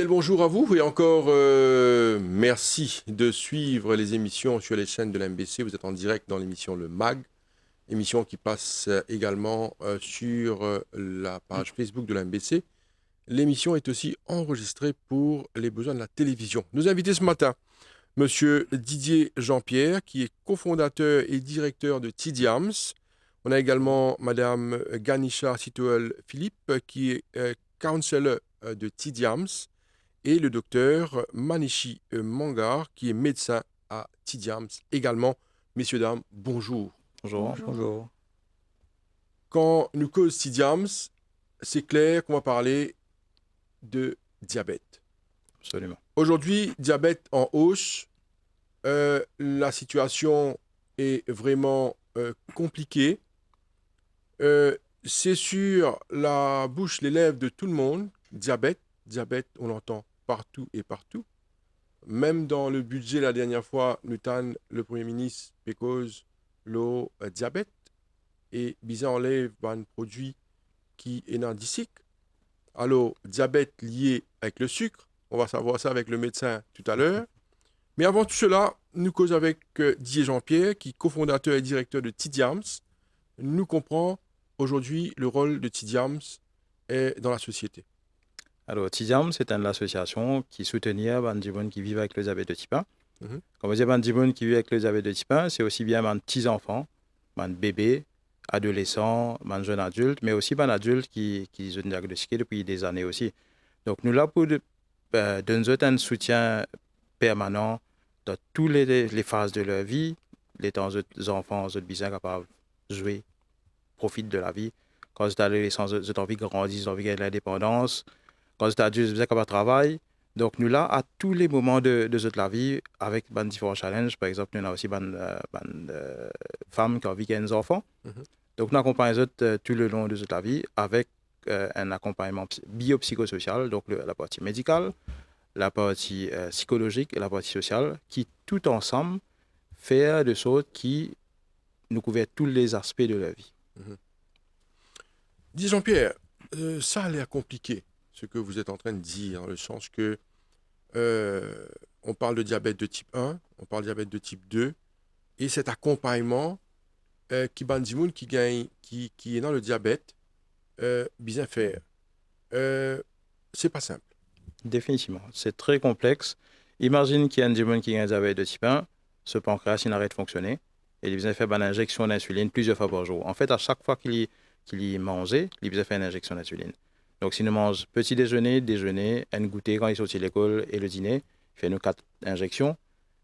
bonjour à vous et encore merci de suivre les émissions sur les chaînes de l'MBC. Vous êtes en direct dans l'émission Le MAG, émission qui passe également sur la page Facebook de l'MBC. L'émission est aussi enregistrée pour les besoins de la télévision. Nous invitons ce matin Monsieur Didier Jean-Pierre, qui est cofondateur et directeur de Tidiams. On a également Madame Ganisha Sitoel Philippe, qui est counselor de Tidiams, et le docteur Manishi Mangar, qui est médecin à Tidiams également. Messieurs, dames, bonjour. Bonjour. Bonjour. Quand nous cause Tidiams, c'est clair qu'on va parler de diabète. Absolument. Aujourd'hui, diabète en hausse. La situation est vraiment compliquée. C'est sur la bouche, les lèvres de tout le monde. Diabète, on l'entend partout et partout. Même dans le budget, la dernière fois, le Premier ministre, pécose le diabète et bizarre enlève un produit qui est indique. Alors, diabète lié avec le sucre, on va savoir ça avec le médecin tout à l'heure. Mais avant tout cela, nous causons avec Didier Jean-Pierre, qui est cofondateur et directeur de Tidiams. Nous comprenons aujourd'hui le rôle de Tidiams dans la société. Alors, Tidiam, c'est une association qui soutient les gens qui vivent avec le diabète de type 1. Comme je dis, les gens qui vivent avec le diabète de type 1, c'est aussi bien les petits-enfants, les bébés, adolescents, les jeunes adultes, mais aussi les adultes qui sont diagnostiqués depuis des années aussi. Donc, nous là pour donner un soutien permanent dans toutes les phases de leur vie, les temps les enfants, ils sont capables de jouer, profitent de la vie. Quand ils sont adolescents, ils ont envie de grandir, ils ont envie de l'indépendance. Quand ils sont adultes, ils ont capable de travailler. Donc, nous là, à tous les moments de la vie, avec différents challenges, par exemple, nous avons aussi des femmes qui ont envie de des enfants. Donc, nous accompagnons les autres tout le long de la vie avec un accompagnement biopsychosocial, donc la partie médicale, la partie psychologique et la partie sociale, qui tout ensemble fait de sorte qui nous couvrent tous les aspects de la vie. Dis Jean-Pierre, ça a l'air compliqué, ce que vous êtes en train de dire, dans le sens que on parle de diabète de type 1, on parle de diabète de type 2, et cet accompagnement qui qui est dans le diabète, bien faire. C'est pas simple. Définitivement. C'est très complexe. Imagine qu'il y a un diabète qui a un diabète de type 1, ce pancréas il arrête de fonctionner et il besoin faire une injection d'insuline plusieurs fois par jour. En fait, à chaque fois qu'il mange, il besoin faire une injection d'insuline. Donc, s'il mange petit déjeuner, déjeuner, un goûter quand il sort de l'école et le dîner, il fait nous 4 injections.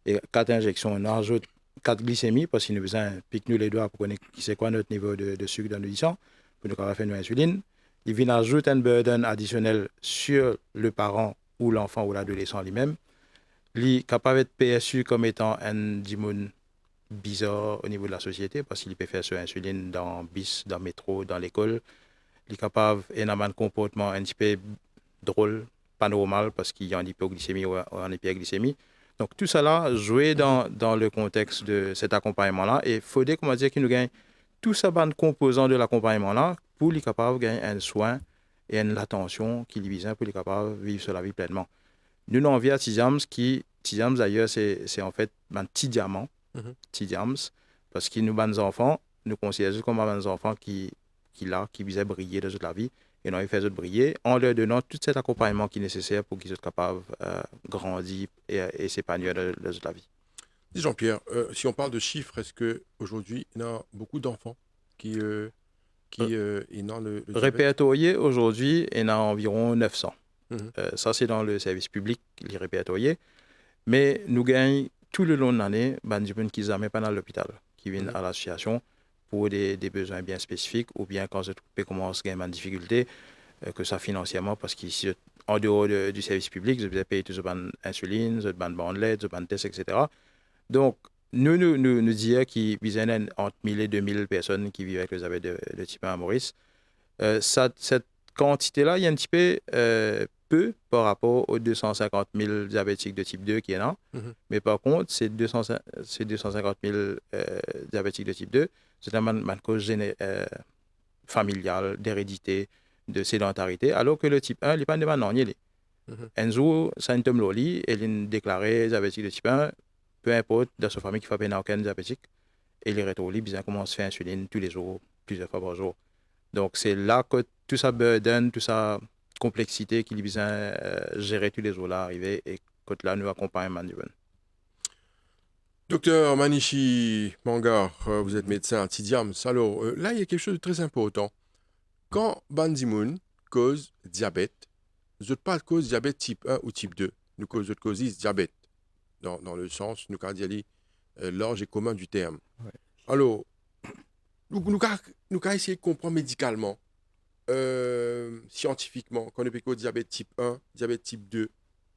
Et 4 injections, on ajoute 4 glycémies parce qu'il nous besoin pique-nous les doigts pour connaître c'est quoi notre niveau de sucre dans le sang pour nous faire une insuline. Il vient ajouter un burden additionnel sur le parent ou l'enfant ou l'adolescent lui-même. Il est capable d'être perçu comme étant un démon bizarre au niveau de la société parce qu'il peut faire sur insuline dans le bus, dans le métro, dans l'école. Il est capable d'avoir un comportement un petit peu drôle, pas normal parce qu'il y a une hypoglycémie ou une hyperglycémie. Donc tout cela jouer dans le contexte de cet accompagnement-là. Et il faudrait qu'on va dire qu'il nous gagne tout ça ban composant de l'accompagnement-là pour les capables de gagner un soin et une attention qui lui vise pour les capables de vivre sur la vie pleinement. Nous avons envie à Tidiams Tidiams d'ailleurs c'est en fait un petit diamant, Tidiams, parce qu'il nous bat nos enfants, nous considérons comme des enfants qui visaient briller de toute la vie et nous fait briller en leur donnant tout cet accompagnement qui est nécessaire pour qu'ils soient capables de grandir et s'épanouir de toute la vie. Dis Jean-Pierre, si on parle de chiffres, est-ce qu'aujourd'hui, il y a beaucoup d'enfants qui sont dans le diabète? Répertoriés aujourd'hui, il y en a environ 900. Ça, c'est dans le service public, les répertoriés. Mais nous gagnons tout le long de l'année des gens qui ne pas dans l'hôpital, qui viennent à l'association pour des besoins bien spécifiques ou bien quand ils commencent à gagner des difficultés, que ça financièrement, parce qu'ici, en dehors du service public, ils doivent payer toutes les insulines, les bandelettes, les tests, etc. Donc, nous disons qu'il y a entre 1000 et 2000 personnes qui vivent avec le diabète de type 1 à Maurice. Cette quantité-là, il y a un petit peu peu par rapport aux 250 000 diabétiques de type 2 qui est là. Mais par contre, ces 250 000 diabétiques de type 2, c'est une cause familiale, d'hérédité, de sédentarité, alors que le type 1, il n'est pas de manière. Enzo, ça une loli, elle est déclarée diabétique de type 1, peu importe dans sa famille qui fait aucun diabétique, et les rétro-li, bien commence à faire insuline tous les jours, plusieurs fois par jour. Donc c'est là que tout ça burden, toute sa complexité qu'il besoin gérer tous les jours là arriver et que là nous accompagnons Manuel. Docteur Manishi Mangar, vous êtes médecin à Tidiams. Alors, là, il y a quelque chose de très important. Quand Bandimoun cause diabète, vous n'êtes pas cause diabète type 1 ou type 2. Nous cause diabète, dans le sens, nous cardiali, large et commun du terme. Ouais. Alors, nous avons essayé de comprendre médicalement, scientifiquement, quand on est diabète type 1, diabète type 2,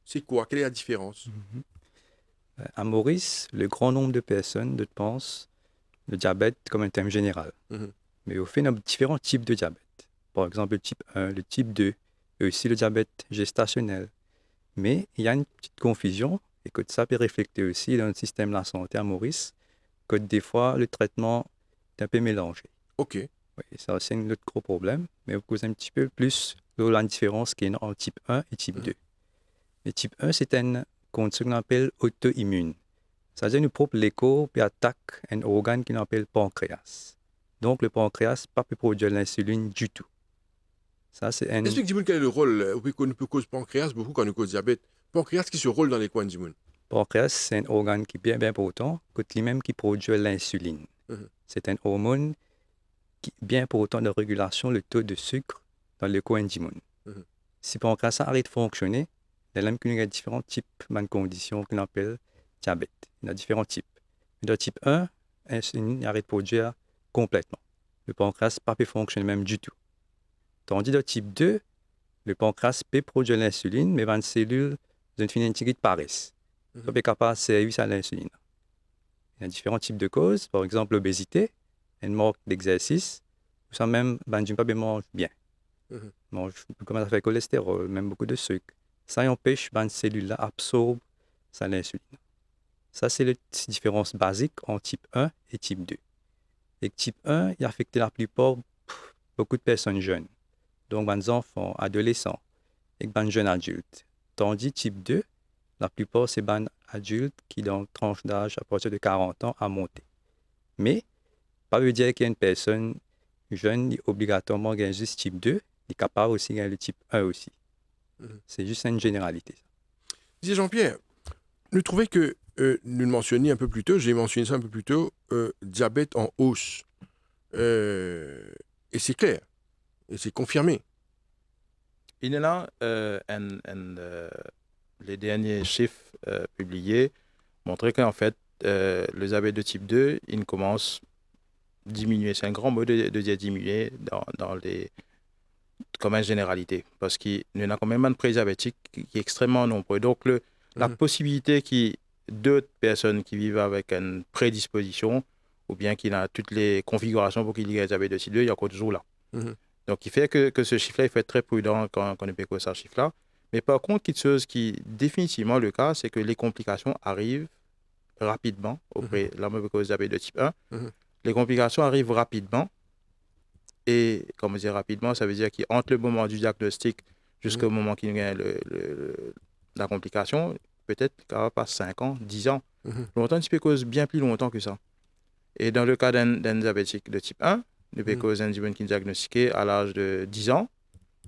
c'est quoi? Quelle est la différence? À Maurice, le grand nombre de personnes pensent le diabète comme un terme général. Mhm. Mais au fait, on a différents types de diabète. Par exemple, le type 1, le type 2, et aussi le diabète gestationnel. Mais il y a une petite confusion, et que ça peut refléter aussi dans le système de la santé à Maurice, que des fois, le traitement est un peu mélangé. OK. Oui, ça, c'est un autre gros problème, mais vous posez un petit peu plus de la différence qu'il y a entre type 1 et type 2. Le type 1, c'est une condition qu'on appelle auto-immune. C'est-à-dire nous propre l'écho puis attaque un organe qu'on appelle pancréas. Donc le pancréas ne peut pas produire l'insuline du tout. Ça, c'est un Explique-moi quel est le rôle, qu'on peut cause pancréas, beaucoup quand on cause diabète. Pancréas qui se rôle dans les coins du monde. pancréas, c'est un organe qui est bien important, que lui-même qui produit l'insuline. Mhm. C'est un hormone qui est bien important de régulation le taux de sucre dans le coin du monde. Mhm. Si le pancréas arrête de fonctionner, il y a même qu'il y a différents types de conditions qu'on appelle diabète. Il y a différents types. Dans le type 1, l'insuline arrête de produire complètement. Le pancréas ne peut pas fonctionner même du tout. Tandis dans le type 2, le pancréas peut produire l'insuline, mais les cellules d'une finitude paraissent. Mhm. Ça peut être capable de servir à l'insuline. Il y a différents types de causes, par exemple l'obésité, un manque d'exercice, ou ça même, du pas mange bien. Mhm. Mange, comment ça fait cholestérol, même beaucoup de sucre. Ça empêche les cellules-là absorber l'insuline. Ça, c'est la différence basique entre type 1 et type 2. Et type 1, il affecte la plupart, beaucoup de personnes jeunes. Donc, les enfants, adolescents et les jeunes adultes. Tandis type 2, la plupart, c'est les adultes qui, dans la tranche d'âge à partir de 40 ans, à monter. Mais, pas veut dire qu'il y a une personne jeune qui obligatoirement gagne juste type 2, il est capable aussi de gagner le type 1 aussi. Mhm. C'est juste une généralité. Disait Jean-Pierre, nous trouvons que, nous le mentionnions un peu plus tôt, j'ai mentionné ça un peu plus tôt, diabète en hausse. Et c'est clair, et c'est confirmé. Il y a là les derniers chiffres publiés montraient qu'en fait, le diabète de type 2, il commence à diminuer. C'est un grand mot de dire diminuer dans les, comme une généralité. Parce qu'il y en a quand même un prédiabétique qui est extrêmement nombreux. Donc, la Mhm. possibilité qu'il d'autres personnes qui vivent avec une prédisposition ou bien qui a toutes les configurations pour qu'il y ait un diabète de type 2, il y a encore toujours là. Mhm. Donc, il fait que ce chiffre-là, il faut être très prudent quand on est ce chiffre-là. Mais par contre, quelque chose qui est définitivement le cas, c'est que les complications arrivent rapidement auprès de l'homme avec diabète de type 1. Mhm. Les complications arrivent rapidement. Et, comme on dit rapidement, ça veut dire qu'entre le moment du diagnostic jusqu'au moment qu'il y a la complication, peut-être qu'il va passer 5 ans, 10 ans. Mhm. Longtemps, il peut causer bien plus longtemps que ça. Et dans le cas d'un diabétique de type 1, il peut causer un diabète qui est diagnostiqué à l'âge de 10 ans.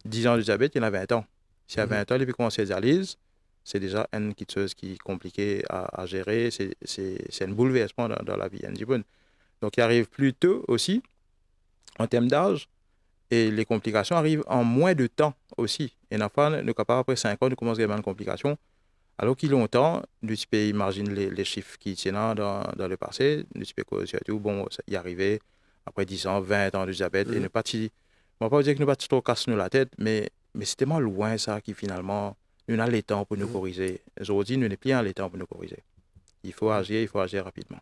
10 ans de diabète, il y en a 20 ans. Si à 20 ans, il peut commencer la dialyse, c'est déjà une petite chose qui est compliquée à gérer. C'est un bouleversement dans la vie. Donc, il arrive plus tôt aussi, en termes d'âge, et les complications arrivent en moins de temps aussi. Et l'enfant n'est capable, après 5 ans, de commencer à avoir une complication. Alors qu'il longtemps, nous peux imaginer les chiffres qui étaient dans le passé, nous peux surtout, bon, y arriver après 10 ans, 20 ans de diabète, et ne pas on va pas dire que nous pas trop casser nous la tête, mais c'est tellement loin ça qui finalement, nous avons le temps pour nous corriger. Aujourd'hui, nous n'avons plus le temps pour nous corriger. Il faut agir rapidement.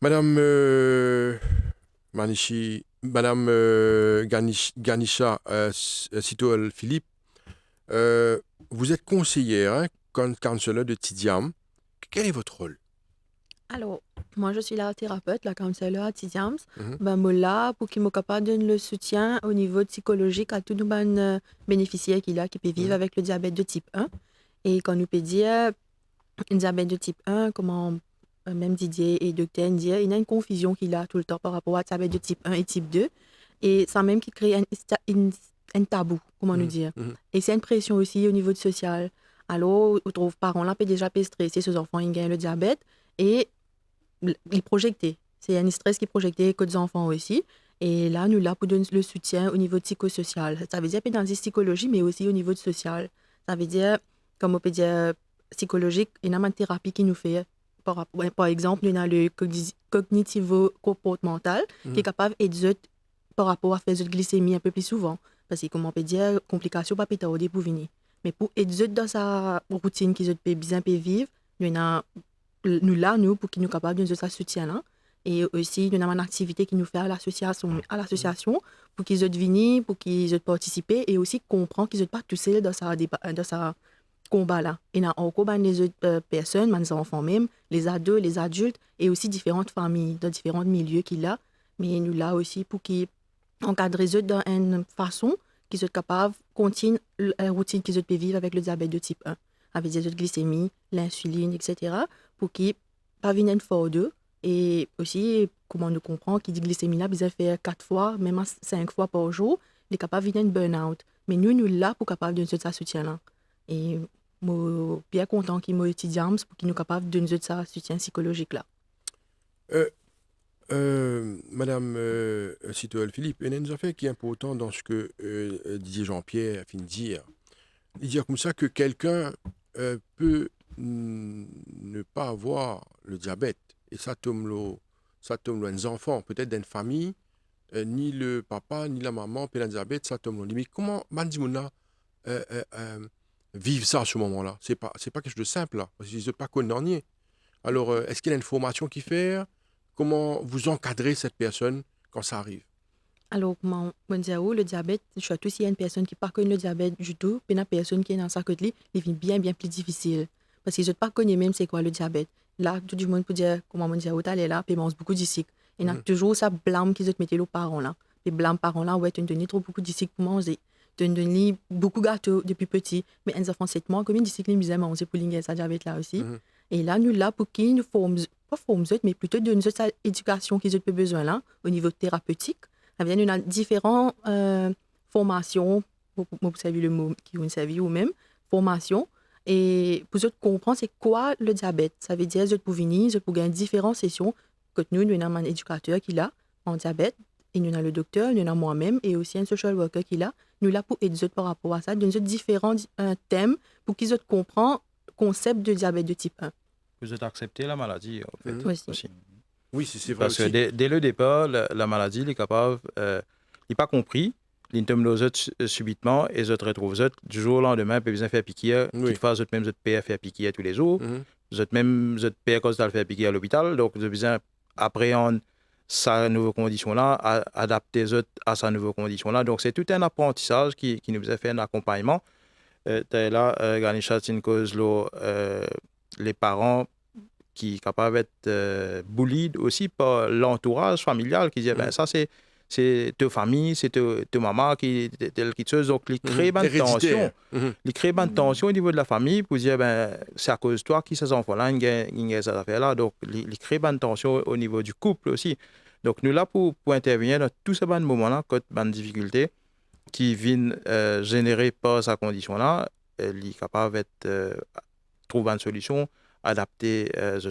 Madame Manishi, Madame Ganisha Sitoel Philippe, vous êtes conseillère, hein, counselor de Tidiam. Quel est votre rôle? Alors, moi, je suis la thérapeute, la counselor à Tidiams. Mhm. Ben, moi, là, pour qu'il soit capable de donner le soutien au niveau psychologique à tous nos bénéficiaires qui peuvent vivre Mhm. avec le diabète de type 1. Et quand nous peut dire un diabète de type 1, comment même Didier et docteur dire, il y a une confusion qu'il a tout le temps par rapport à diabète de type 1 et type 2. Et ça même qui crée un tabou, comment nous Mhm. dire. Mhm. Et c'est une pression aussi au niveau du social. Alors, on trouve parents là, peut déjà stressés, ses enfants, ils gagnent le diabète. Et il projeté. C'est un stress qui est projeté que des enfants aussi. Et là, nous là pour donner le soutien au niveau psychosocial. Ça veut dire pas dans la psychologie, mais aussi au niveau du social. Ça veut dire, comme on peut dire, psychologique, il y a une thérapie qui nous fait. Par exemple, il y a le cognitivo-comportemental qui est Mhm. capable d'aider par rapport à faire de glycémie un peu plus souvent. Parce que, comme on peut dire, complications pas pétarder pour venir. Mais pour aider dans sa routine qui peut bien vivre, il y a nous, pour qu'ils nous capables de nous soutien là. Et aussi, nous avons une activité qui nous fait à l'association pour qu'ils aient venir, pour qu'ils aient participé et aussi comprendre qu'ils n'ont pas tous seuls dans sa combat là. Il y a encore les autres personnes, les enfants même, les ados, les adultes et aussi différentes familles, dans différents milieux qu'il a. Mais nous là aussi pour qu'ils encadrent les autres dans une façon qu'ils soient capables de continuer la routine qu'ils peuvent vivre avec le diabète de type 1, avec des autres glycémies, l'insuline, etc. pour qu'ils pas viennent fort d'eux. Et aussi, comment on comprend, qui dit glycémie là, ils fait 4 fois, même 5 fois par jour, il est capable de venir burn-out. Mais nous là pour capable de nous donner ce soutien là. Et je suis bien content qu'il m'ait étudié pour qu'il nous capable de nous donner ce soutien psychologique là. Euh, Madame Citoël Philippe, il y a une affaire qui est importante dans ce que Didier Jean-Pierre a fini de dire. Il dit comme ça que quelqu'un peut ne pas avoir le diabète. Et ça tombe les enfants, peut-être d'une famille, ni le papa, ni la maman, peut le diabète, ça tombe loin. Mais comment Bandimouna vivent ça à ce moment-là? C'est pas quelque chose de simple, là, parce qu'ils ne sont pas connus. Alors, est-ce qu'il y a une formation qui fait? Comment vous encadrez cette personne quand ça arrive? Alors, le diabète, surtout s'il y a une personne qui ne connaît pas le diabète du tout, puis une personne qui est dans sa côté, il devient bien, bien plus difficile. Parce qu'ils ne pas connaît même c'est quoi le diabète. Là, tout le monde peut dire, comment on dit, elle est là, puis mange beaucoup de sucre. Il y a Mhm. toujours ça blâme qu'ils ont mis aux parents là. Les blâmes parents là, ouais, tu donnes trop beaucoup de sucre pour manger. Tu donnes beaucoup de gâteaux depuis petit. Mais les enfants, 7 mois, combien de sucre ils misent à manger pour les ça diabète là aussi. Mhm. Et là, nous là, pour qu'ils nous forment, pas forment, mais plutôt de nous cette éducation qu'ils ont besoin là, au niveau thérapeutique. Ça veut dire qu'on a différentes formations, vous savez le mot qui vous savez ou même, formation. Et pour eux comprendre c'est quoi le diabète. Ça veut dire que pour venir, pour gagner différentes sessions, que nous avons un éducateur qui l'a en diabète, et nous avons le docteur, nous avons moi-même, et aussi un social worker qui l'a. Nous là pour aider par rapport à ça, donner différents thèmes pour qu'ils comprennent le concept de diabète de type 1. Vous êtes accepté la maladie, en fait, Mhm. Aussi. Oui, c'est vrai Parce que aussi. dès le départ, la maladie, il est capable, il n'est pas compris, il tombe subitement et je te retrouve du jour au lendemain, puis besoin de faire piquer, Oui. qu'il fasse même faire piquer tous les jours, Mhm. même payer cause de faire piquer à l'hôpital, donc je besoin appréhender sa nouvelle condition-là, adapter à sa nouvelle condition-là. Donc c'est tout un apprentissage qui nous a fait un accompagnement. Là, Ganesha, c'est une cause, les parents qui est capable d'être bullied aussi par l'entourage familial qui dit ben ça c'est ta famille, c'est ta maman qui telle quelque chose, donc il crée une tension, Héréditaire. Mhm. il crée une tension au niveau de la famille pour dire ben c'est à cause de toi qui ces enfants là ils cette affaire là, donc il crée une tension au niveau du couple aussi. Donc nous là pour intervenir dans tous ces moments là quand une difficulté qui viennent générer par sa condition là, il est capable de trouver une solution, adapter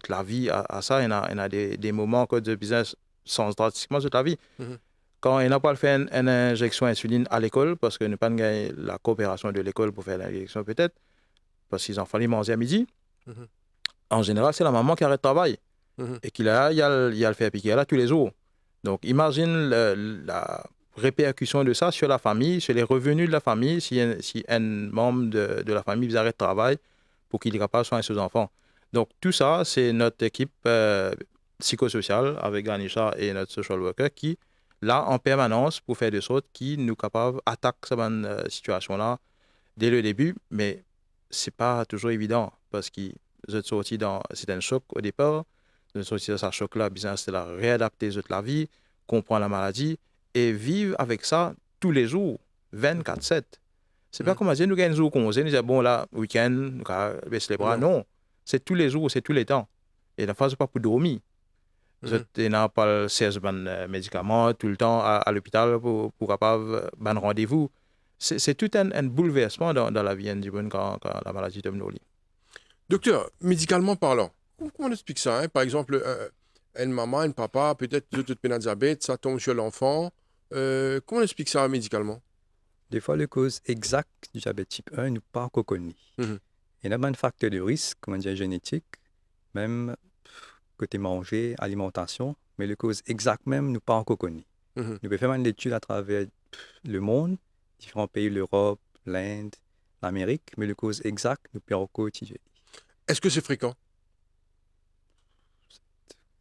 la vie à ça. Il y a des moments que de business sans drastiquement toute la vie. Mhm. Quand il n'a pas fait une injection d'insuline à l'école, parce que nous n'avons pas gagné la coopération de l'école pour faire l'injection peut-être, parce qu'ils ont fallu manger à midi, Mhm. en général, c'est la maman qui arrête le travail Mhm. et qu'il a le fait piquer là tous les jours. Donc, imagine la répercussion de ça sur la famille, sur les revenus de la famille, si un membre de la famille arrête le travail pour qu'il est capable de soigner ses enfants. Donc, tout ça, c'est notre équipe psychosociale avec Ganesha et notre social worker qui, là, en permanence, pour faire de sorte qui nous capables d'attaquer cette situation-là dès le début, mais c'est pas toujours évident parce qu'ils sont sortis c'est un choc au départ. de sortir de sa choc-là, bien, c'est la réadapter la vie, comprendre la maladie et vivre avec ça tous les jours, 24/7. C'est pas Mhm. comme si nous gagnons un jour qu'on nous dit, bon, là, week-end, nous baisse les bras. Non. Non, c'est tous les jours, c'est tous les temps. Et la phase, pas pour dormir. Mhm. Je n'ai pas 16 médicaments tout le temps à l'hôpital pour capable ban rendez-vous. C'est tout un bouleversement dans la vie du quand la maladie tombe dans le lit. Docteur, médicalement parlant, comment on explique ça, hein? Par exemple, une maman, un papa, peut-être deux de diabète, ça tombe sur l'enfant. Comment on explique ça médicalement? Des fois, la cause exacte du diabète type 1 n'est pas encore connue. Mhm. Il y a un facteur de risque, comment dire, génétique, même côté manger, alimentation, mais la cause exacte même n'est pas encore connue. Mhm. Nous pouvons faire une étude à travers le monde, différents pays, l'Europe, l'Inde, l'Amérique, mais la cause exacte nous peut encore étudier. Est-ce que c'est fréquent?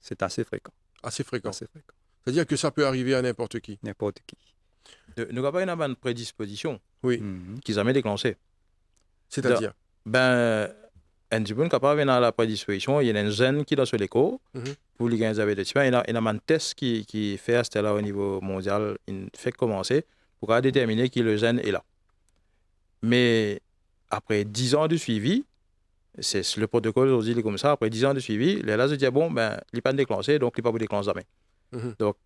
C'est assez fréquent. Assez fréquent. Assez fréquent. C'est-à-dire que ça peut arriver à n'importe qui. N'importe qui. Nous avons une prédisposition Oui. Mhm. qu'ils ont jamais déclenché. C'est-à-dire? Ben, un petit peu capable dans la prédisposition, il y a un gène qui est dans ce l'écho Mhm. pour les gens diabète de type 1. Il y a un test qui fait à ce là au niveau mondial, il fait commencer pour déterminer que le gène est là. Mais après 10 ans de suivi, c'est le protocole aujourd'hui il est comme ça, après 10 ans de suivi, les là se disent bon, ben, il n'est pas déclenché, donc il n'est pas déclenché jamais. Mhm. Donc,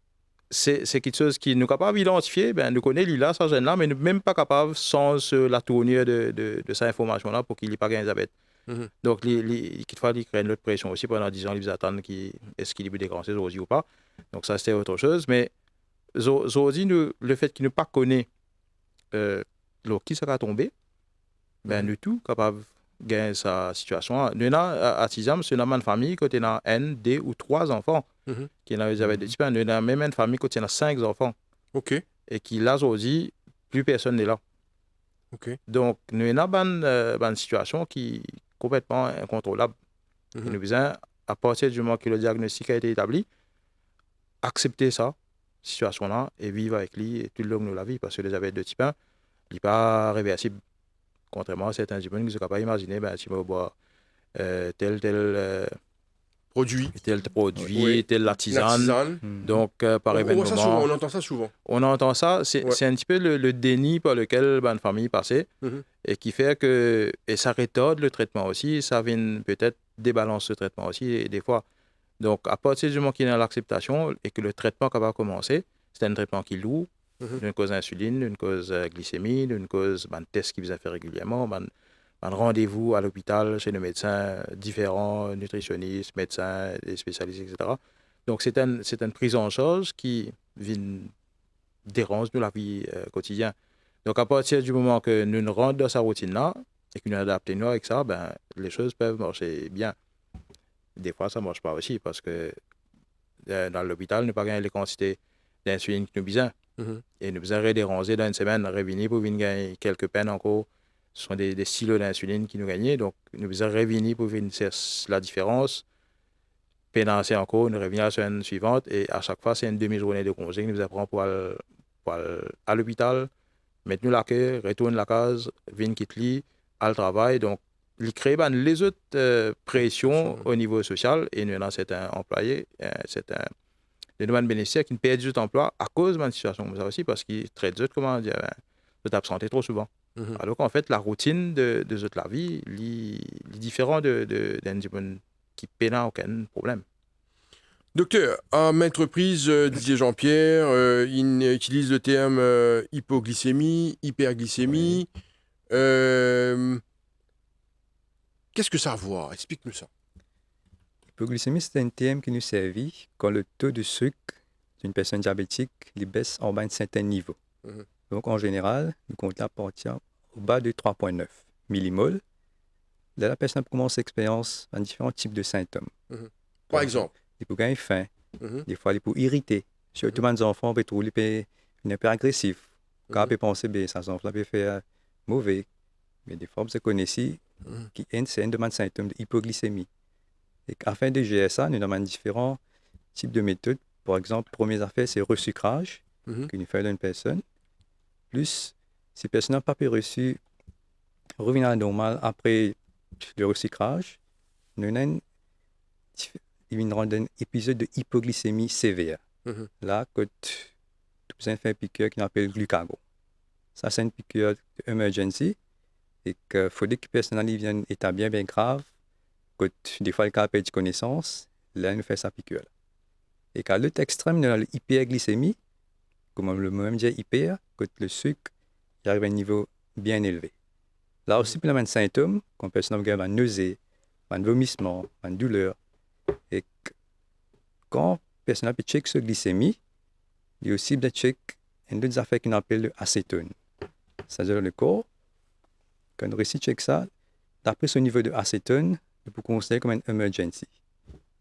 c'est quelque chose qui nous est capable d'identifier, ben, nous connaissons l'ILA, ce gène-là, mais nous même pas capable sans la tournure de cette information-là pour qu'il n'ait pas gagné diabète. Mhm. Donc, quelquefois, ils créent une autre pression aussi pendant 10 ans, ils attendent est-ce qu'il est déclenché aujourd'hui ou pas. Donc, ça, c'était autre chose. Mais aujourd'hui, le fait qu'il ne pas connaît qui sera tombé, ben, Mhm. nous tout capable de gagner sa situation. Nous, à Tizam, c'est une famille qui a un, deux ou trois enfants Mhm. qui ont diabète de type 1. Nous avons même une famille qui a 5 enfants OK. et qui, là, aujourd'hui, plus personne n'est là. OK. Donc, nous avons une situation qui est complètement incontrôlable. Et Mhm. nous besoin, à partir du moment que le diagnostic a été établi, accepter ça, situation-là, et vivre avec lui et tout le long de la vie. Parce que le diabète de type 1, il n'est pas réversible. Contrairement à certains gens qui ne sont pas imaginer, ben, si on boit tel Produit. produit, Oui. telle La tisane. tisane. Mhm. Donc, par On voit ça souvent, événement, on entend ça souvent. on entend ça. C'est Ouais. un petit peu le déni par lequel une famille passait Mhm. et qui fait que, et ça rétarde le traitement aussi, ça vient peut-être débalance le traitement aussi, et des fois. Donc, à partir du moment qu'il y a l'acceptation et que le traitement va commencer, c'est un traitement qui lourd, Mhm. d'une cause insuline, d'une cause glycémie, d'une cause test qui vous a fait régulièrement, un rendez-vous à l'hôpital chez le médecin différents, nutritionnistes, médecins, des spécialistes, etc. Donc, c'est une prise en charge qui vient dérange de la vie quotidienne. Donc, à partir du moment que nous rentrons dans sa routine-là et que nous adaptons avec ça, ben, les choses peuvent marcher bien. Des fois, ça ne marche pas aussi parce que dans l'hôpital, nous n'avons pas gagné les quantités d'insuline que nous avons besoin. Mhm. Et nous avons déranger dans une semaine, revenir pour venir gagner quelques peines encore. Ce sont des silos d'insuline qui nous gagnent. Donc, nous avons revenir pour venir faire la différence. Pénancer encore, nous revenir la semaine suivante. Et à chaque fois, c'est une demi-journée de congé que nous apprenons pour aller à l'hôpital, mettre nous la queue, retourner la case, venir quitter lit, à le travail. Donc, il crée les autres pressions au niveau social. Et nous avons certains employés, des demandes bénéficiaires qui ne perdent juste emploi à cause d'une situation comme ça aussi, parce qu'ils traitent eux, comment dire, de absenter trop souvent. Mhm. Alors qu'en fait, la routine de la vie est différente d'un qui peine aucun problème. Docteur, à maintes reprises, Didier Jean-Pierre, il utilise le terme hypoglycémie, hyperglycémie. Qu'est-ce que ça a à voir? Explique-nous ça. L'hypoglycémie, c'est un terme qui nous servit quand le taux de sucre d'une personne diabétique il baisse en bas d'un certain niveau. Mhm. Donc, en général, nous comptons à partir au bas de 3,9 millimoles. Là, la personne commence à expérience un différents types de symptômes. Par exemple. Il peut gagner faim, Mhm. des fois, il peut irriter. Surtout les enfants, ils trouvent un peu agressif. Quand Mhm. ils pensent que ça enfant peut faire mauvais. Mais des fois, vous connaissez Mhm. qui c'est un de symptômes d'hypoglycémie. Et afin de gérer ça, nous avons différents types de méthodes. Par exemple, première affaire, c'est resucrage Mhm. que nous faisons d'une personne. Plus, si la personne n'a pas pu reçu, revient à la normale après le resucrage, nous avons il vient rendre un épisode de hypoglycémie sévère. Mhm. Là, quand tu besoin faire une piqûre qu'on appelle glucagon. Ça, c'est une piqûre d'emergency et qu'il faut que le personnel il vienne état bien grave. Quand des fois, le cas perd connaissance, là, il nous fait sa piqûre. Et qu'à l'autre extrême, il y a l'hyperglycémie, comme le mot même dit hyper, quand le sucre il arrive à un niveau bien élevé. Là aussi, il y a des symptômes, comme le personnel a une nausée, un vomissement, une douleur. Et quand le personnel peut checker sa glycémie, il y a aussi de check une autre affaire qu'on appelle l'acétone. C'est-à-dire le corps, quand on réussit à checker ça, d'après ce niveau de acétone, il peut considérer comme une emergency.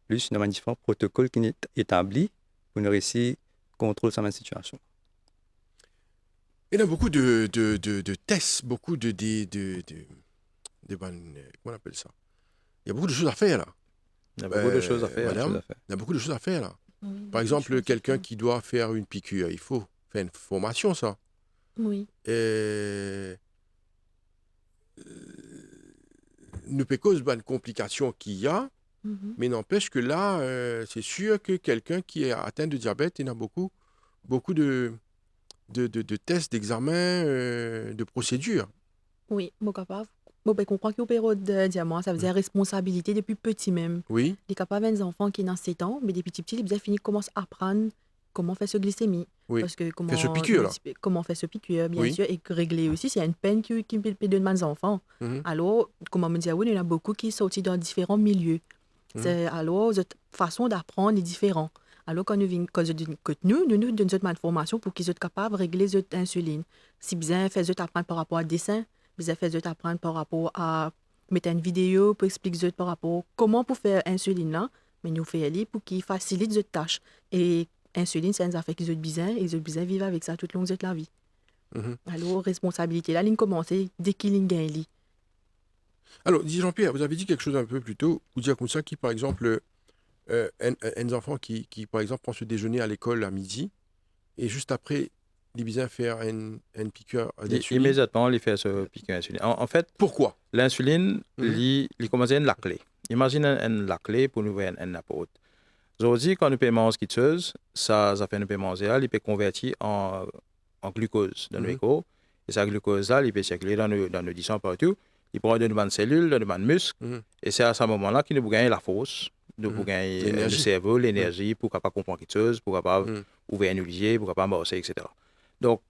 Plus, il y a différents protocoles qui sont établis pour nous réussir à contrôler cette situation. Il y a beaucoup de tests, beaucoup de comment on appelle ça? Il y a beaucoup de choses à faire là. Il y a beaucoup de choses à faire. Madame, il y a beaucoup de choses à faire là. Par exemple, quelqu'un qui doit faire une piqûre, il faut faire une formation, ça. Oui. Nous peut cause une complication qu'il y a, mais n'empêche que là, c'est sûr que quelqu'un qui est atteint de diabète, il y a beaucoup de tests, d'examens, de procédures. Oui, bon, capable. Bon, ben, comprends qu'au période de diamant, ça faisait responsabilité depuis petit même. Oui, Les capables des enfants qui ont dans 7 ans, mais depuis petits, ils fini commencent à apprendre comment faire ce glycémie. oui. Parce que comment Faire ce piqûre, là. comment faire ce piqûre, bien Oui. sûr, et régler aussi, c'est une peine qui peut donner aux enfants. Mhm. Alors, comment me dire, oui, il y en a beaucoup qui sont sortis dans différents milieux. Alors, cette façon d'apprendre est différente. Alors, quand nous donnons cette malformation pour qu'ils soient capables de régler cette insuline. Si bien fait apprendre par rapport à dessin, bien fait apprendre par rapport à mettre une vidéo pour expliquer par rapport à comment pour faire insuline là, mais nous faisons pour qu'ils facilitent cette tâche. Et insuline, c'est une affaire qu'ils ont besoin et ils ont besoin de vivre avec ça toute longue de la vie. Mhm. Alors, responsabilité, la ligne commence dès qu'il gagne. Alors, dis Jean-Pierre, vous avez dit quelque chose un peu plus tôt, vous dire comme ça, qui par exemple, un enfant qui, par exemple, prend ce déjeuner à l'école à midi, et juste après, il vient faire une piqûre d'insuline. Immédiatement, il fait ce piqûre d'insuline. En fait, Pourquoi? l'insuline, il commence à être la clé. Imagine la clé pour nous voir un apôtre. Aujourd'hui, quand nous payons ce qui ça fait nous paiements il peut convertir en glucose dans le corps. Et cette glucose-là, il peut circuler dans nos disons partout. Il prend de bonnes cellules, de bonnes muscles. Et c'est à ce moment-là qu'il nous gagne la force, pour gagner le cerveau, l'énergie, pour capable comprendre quelque chose, pour capable ouvrir un olivier, pour capable bosser, etc. Donc,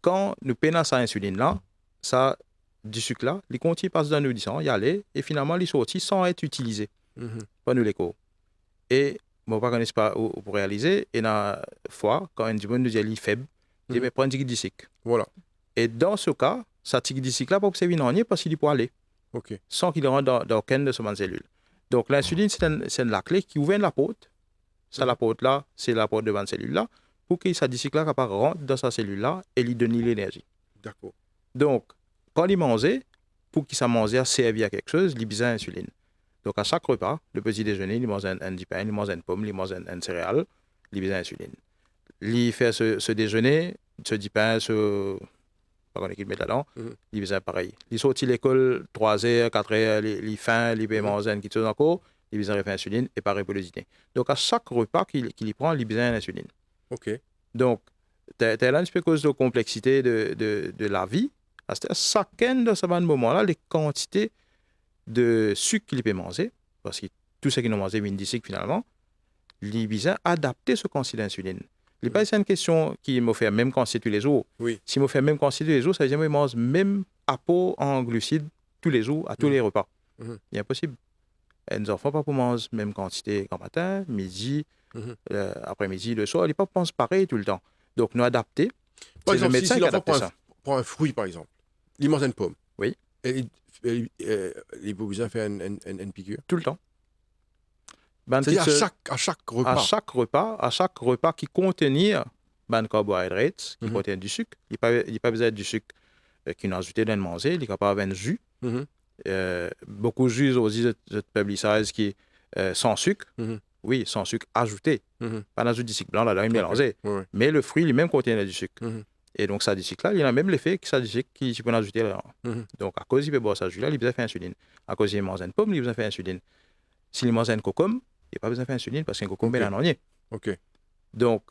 quand nous payons cette insuline-là, ça, du sucre-là, il continue passe dans nos disons, il allait, et finalement, il sortit sans être utilisé par nous les corps. Et bon, pas qu'on n'est pas pour réaliser, et dans fois, quand un monde nous dit qu'il est faible, il va prendre du glycique. Voilà. Et dans ce cas, ça glycique-là, pas observer non parce qu'il peut aller, sans qu'il rentre dans aucune de ces cellules. Donc l'insuline, c'est la clé qui ouvre la porte. Ça, la porte-là, c'est la porte de la cellule-là, pour que ça glycique-là rentre dans sa cellule-là et lui donne l'énergie. D'accord. Donc, quand il mange, pour qu'il ça mange à servir à quelque chose, il a besoin d'insuline. Donc, à chaque repas, le petit déjeuner, il mange un pain, il mange une pomme, il mange un céréale, il a besoin d'insuline. Il fait ce déjeuner, ce pain, pas qu'on équipe mettre là-dedans, il a besoin pareil. Il sortit de l'école 3h, 4h, il faim, il peut manger quelque chose encore, il a besoin de faire insuline et pareil pour le dîner. Donc, à chaque repas qu'il prend, il a besoin d'insuline. OK. Donc, tu as là une espèce de complexité de la vie. C'est-à-dire, chacun de ce moment-là, les quantités de sucre qu'il peut manger, parce que tout ce qu'il a mangé, il dit finalement, il a besoin d'adapter ce quantité d'insuline. Il n'est pas une question qui me fait même quantité tous les jours. Oui. Si me fait même quantité tous les jours, ça veut dire qu'il mange même apport en glucides tous les jours, à tous les repas. C'est impossible. Et nos enfants ne pas manger même quantité qu'en matin, midi, après-midi, le soir. Ils ne pas penser pareil tout le temps. Donc, nous adapter. Par C'est exemple, le médecin si qui l'enfant adapte ça. prend un fruit, par exemple, il mange une pomme. Oui. Et il peut besoin faire une piqûre. Tout le temps. C'est-à-dire à chaque repas. À chaque repas qui contient des carbohydrates, qui contient du sucre. Il n'y a pas besoin du sucre qui n'a ajouté dans le manger. Il est capable d'avoir un jus. Beaucoup de jus aussi de publicise qui est sans sucre. Oui, sans sucre ajouté. Pas d'ajout de sucre blanc là-dedans, il est mélangé. Mais le fruit lui-même contient du sucre. Et donc, ça du sucre-là, il a même l'effet que ça du sucre qui peut ajouter là-dedans. Donc, à cause il peut boire ça jus-là, il a besoin de faire insuline. À cause il mange une pomme, il a besoin de faire insuline. S'il mange un concombre, Il n'y a pas besoin de faire insuline parce qu'il y a un coco mélanonier. OK. Donc,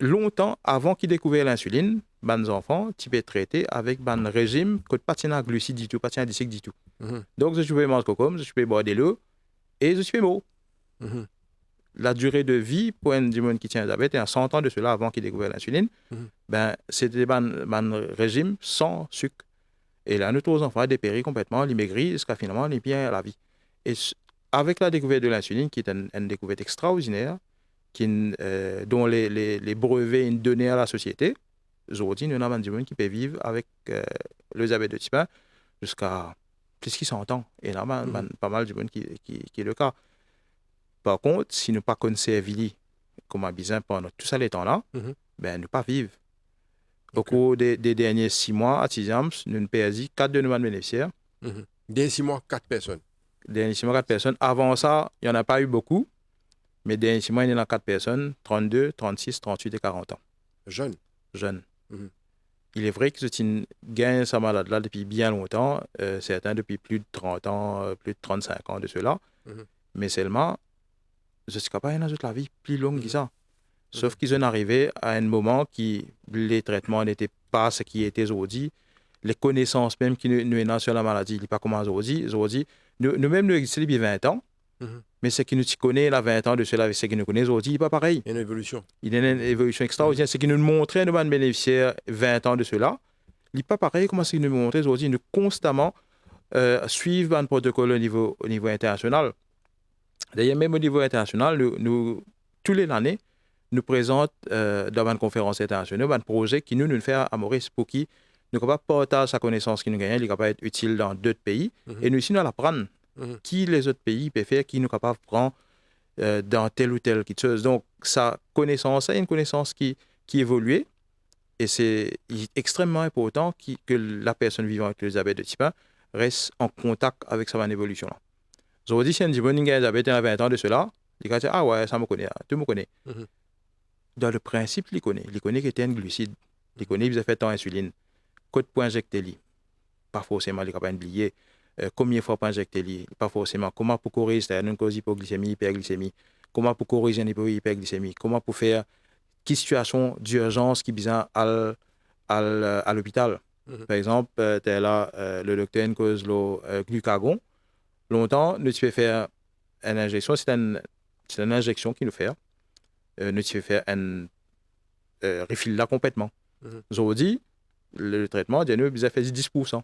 longtemps avant qu'ils découvrent l'insuline, les enfants, tu peux traiter avec un régime que pas de glucides du tout, pas de glycides du tout. Donc, je peux manger coco, je peux boire de l'eau et je peux mourir. La durée de vie pour un monde qui tient un diabète, et à 100 ans de cela avant qu'il découvre l'insuline, ben, c'était un régime sans sucre. Et là, nos enfants dépérit complètement, ils maigrissent jusqu'à finalement ils perdent la vie. Et avec la découverte de l'insuline, qui est une découverte extraordinaire, dont les brevets sont donnés à la société, aujourd'hui, nous avons des gens qui peuvent vivre avec le diabète de type 1 jusqu'à plus de 100 ans. Et là, pas mal de gens qui est le cas. Par contre, si nous ne pas conserver comme un besoin pendant tout ça les temps-là, ben, nous pas vivre. Au cours des derniers 6 mois, à Tiziams, nous avons perdu 4 de nos bénéficiaires. Derniers 6 mois, 4 personnes. Derniers 6 mois, 4 personnes. Avant ça, il n'y en a pas eu beaucoup. Mais derniers 6 mois, il y en a 4 personnes, 32, 36, 38 et 40 ans. Jeunes. Il est vrai que je gagne sa maladie-là depuis bien longtemps, certains depuis plus de 30 ans, plus de 35 ans de cela. Mais seulement, je suis capable de la vie plus longue que ça. Sauf qu'ils sont arrivés à un moment qui les traitements n'étaient pas ce qui était aujourd'hui. Les connaissances même que nous avons sur la maladie, il n'est pas comme aujourd'hui. Nous-mêmes, nous existons depuis 20 ans. Mais ce qui nous connaît là 20 ans de cela avec ce qui nous connaît aujourd'hui, il n'est pas pareil. Il y a une évolution. Il y a une évolution extraordinaire. Ce qui nous montrait, nous, bénéficiaires 20 ans de cela, il n'est pas pareil comme ce qui nous montrait aujourd'hui. Nous constamment suivons un protocole au niveau international. D'ailleurs, même au niveau international, nous tous les années, nous présentons dans une conférence internationale un projet qui nous fait à Maurice pour qui nous sommes capables de partager sa connaissance qui nous gagne, il est capable d'être utile dans d'autres pays. Et nous, ici, nous l'apprendre. Qui les autres pays peuvent faire, qui nous sont capables de prendre dans telle ou telle chose. Donc, sa connaissance, c'est une connaissance qui évolue. Et c'est extrêmement important que la personne vivant avec le diabète de type 1 reste en contact avec sa évolution-là. Aujourd'hui, si on dit bon, il y a un diabète à 20 ans de cela, il va dire ah ouais, ça me connaît, tout me connaît. Dans le principe, il connaît qu'il était un glucide, il connaît qu'il a fait tant insuline, code pour injecter lui, pas forcément il est capable d'oublier combien de fois pour injecter lui, pas forcément comment pour corriger une cause hypoglycémie, hyperglycémie, comment pour corriger une hyperglycémie, comment pour faire quelle situation d'urgence qui besoin à l'hôpital. Par exemple, tu es là, le docteur une cause le glucagon. Longtemps, nous tu peux faire une injection, c'est une injection qu'il nous fait. Nous tu peux faire un refill là complètement. Aujourd'hui, le traitement, il a fait 10%.